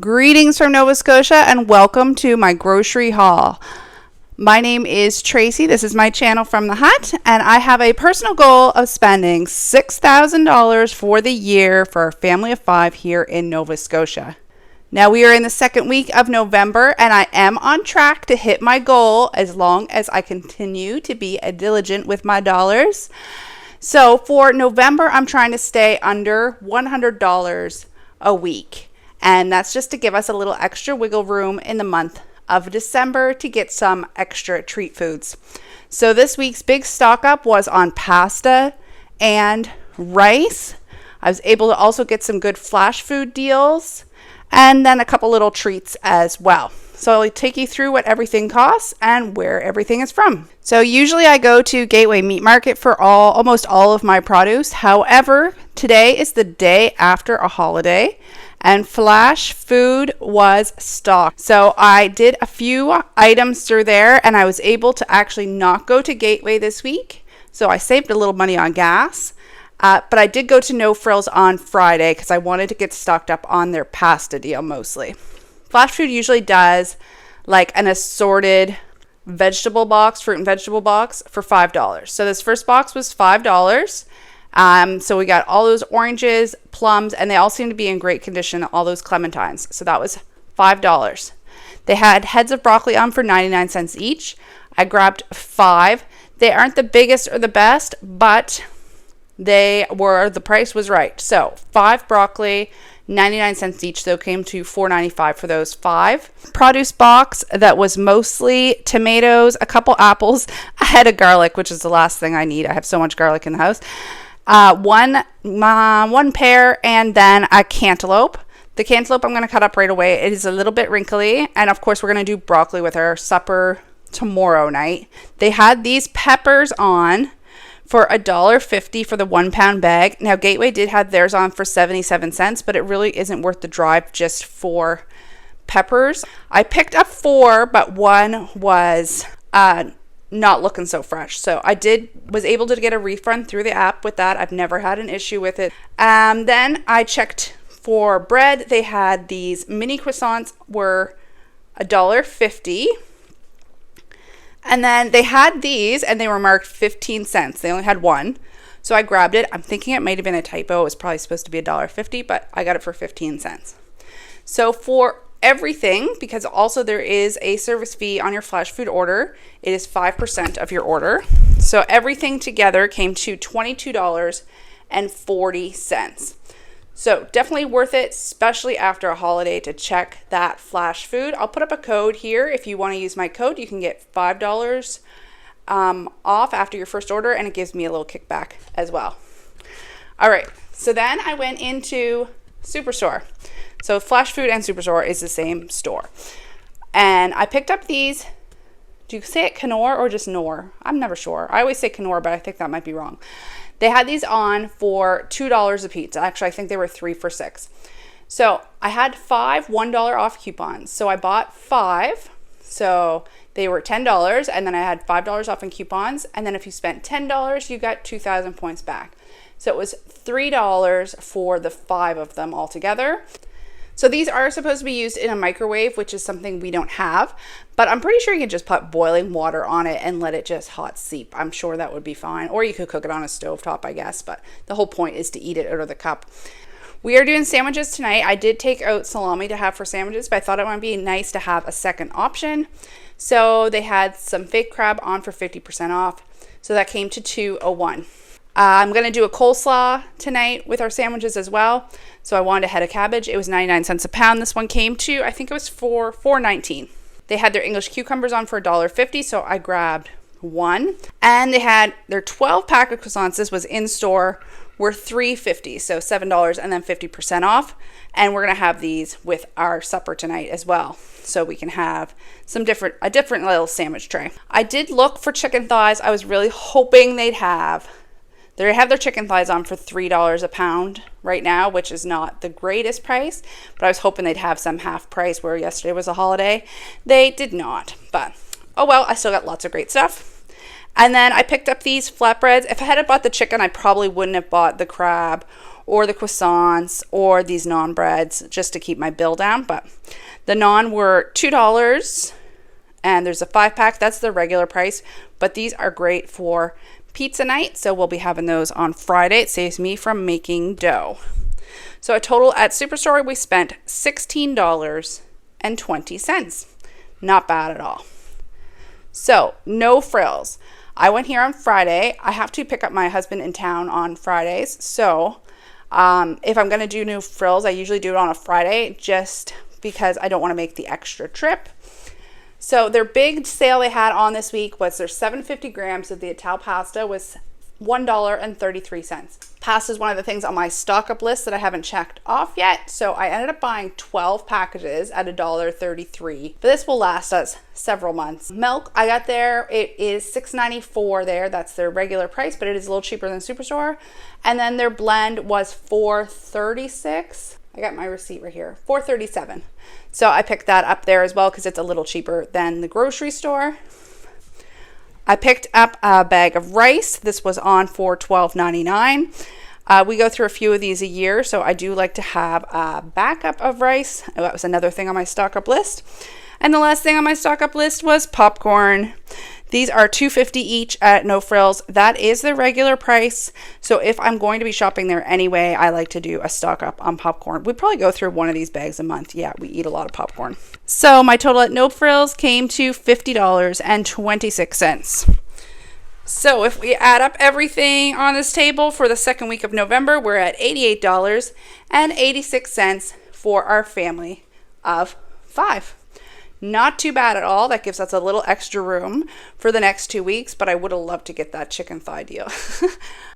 Greetings from Nova Scotia and welcome to my grocery haul. My name is Tracy. This is my channel from the hut, and I have a personal goal of spending $6,000 for the year for a family of 5 here in Nova Scotia. Now we are in the second week of November and I am on track to hit my goal as long as I continue to be diligent with my dollars. So for November, I'm trying to stay under $100 a week. And that's just to give us a little extra wiggle room in the month of December to get some extra treat foods. So this week's big stock up was on pasta and rice. I was able to also get some good Flashfood deals and then a couple little treats as well. So I'll take you through what everything costs and where everything is from. So usually I go to Gateway Meat Market for almost all of my produce. However, today is the day after a holiday and Flashfood was stocked. So I did a few items through there and I was able to actually not go to Gateway this week. So I saved a little money on gas. But I did go to No Frills on Friday because I wanted to get stocked up on their pasta deal mostly. Flashfood usually does like an assorted vegetable box, fruit and vegetable box for $5. So this first box was $5. So we got all those oranges, plums, and they all seem to be in great condition, all those clementines. So that was $5. They had heads of broccoli on for 99 cents each. I grabbed 5. They aren't the biggest or the best, but the price was right. So 5 broccoli, 99 cents each, so it came to $4.95 for those 5. Produce box that was mostly tomatoes, a couple apples, a head of garlic, which is the last thing I need. I have so much garlic in the house. One pear, and then a cantaloupe. The cantaloupe I'm going to cut up right away. It is a little bit wrinkly, and of course we're going to do broccoli with our supper tomorrow night. They had these peppers on for $1.50 for the 1 pound bag. Now Gateway did have theirs on for 77 cents, but it really isn't worth the drive just for peppers. I picked up 4, but one was not looking so fresh. So I was able to get a refund through the app with that. I've never had an issue with it. Then I checked for bread. They had these mini croissants were $1.50. And then they had these and they were marked 15 cents. They only had one. So I grabbed it. I'm thinking it might have been a typo. It was probably supposed to be $1.50, but I got it for 15 cents. So for everything, because also there is a service fee on your Flashfood order, it is 5% of your order. So everything together came to $22.40. So definitely worth it, especially after a holiday, to check that Flashfood. I'll put up a code here. If you want to use my code, you can get $5 off after your first order, and it gives me a little kickback as well. All right, so then I went into Superstore. So Flashfood and Superstore is the same store. And I picked up these. Do you say it Knorr or just Knorr? I'm never sure. I always say Knorr, but I think that might be wrong. They had these on for $2 a piece. Actually, I think they were 3 for $6. So I had 5 $1 off coupons. So I bought 5. So they were $10, and then I had $5 off in coupons. And then if you spent $10, you got 2,000 points back. So it was $3 for the 5 of them altogether. So these are supposed to be used in a microwave, which is something we don't have, but I'm pretty sure you can just put boiling water on it and let it just hot seep. I'm sure that would be fine. Or you could cook it on a stovetop, I guess, but the whole point is to eat it out of the cup. We are doing sandwiches tonight. I did take out salami to have for sandwiches, but I thought it might be nice to have a second option. So they had some fake crab on for 50% off. So that came to $2.01. I'm going to do a coleslaw tonight with our sandwiches as well. So I wanted a head of cabbage. It was 99 cents a pound. This one came to, I think it was for $4.19. They had their English cucumbers on for $1.50, so I grabbed 1. And they had their 12 pack of croissants. This was in store, were $3.50, so $7 and then 50% off. And we're going to have these with our supper tonight as well, so we can have a different little sandwich tray. I did look for chicken thighs. I was really hoping they have their chicken thighs on for $3 a pound right now, which is not the greatest price, but I was hoping they'd have some half price where yesterday was a holiday. They did not, but oh well, I still got lots of great stuff. And then I picked up these flatbreads. If I had bought the chicken, I probably wouldn't have bought the crab or the croissants or these naan breads just to keep my bill down. But the naan were $2 and there's a 5-pack. That's the regular price, but these are great for pizza night. So we'll be having those on Friday. It saves me from making dough. So a total at Superstore, we spent $16.20. Not bad at all. So no frills. I went here on Friday. I have to pick up my husband in town on Fridays. So if I'm going to do new frills, I usually do it on a Friday just because I don't want to make the extra trip. So their big sale they had on this week was their 750 grams of the Ital pasta was $1.33. Pasta is one of the things on my stock up list that I haven't checked off yet. So I ended up buying 12 packages at $1.33. But this will last us several months. Milk, I got there. It is $6.94 there. That's their regular price, but it is a little cheaper than Superstore. And then their blend was $4.36. I got my receipt right here, $4.37. So I picked that up there as well because it's a little cheaper than the grocery store. I picked up a bag of rice. This was on for $12.99. We go through a few of these a year, so I do like to have a backup of rice. That was another thing on my stock up list. And the last thing on my stock up list was popcorn. These are $2.50 each at No Frills. That is the regular price. So if I'm going to be shopping there anyway, I like to do a stock up on popcorn. We probably go through one of these bags a month. Yeah, we eat a lot of popcorn. So my total at No Frills came to $50.26. So if we add up everything on this table for the second week of November, we're at $88.86 for our family of 5. Not too bad at all. That gives us a little extra room for the next 2 weeks, but I would have loved to get that chicken thigh deal.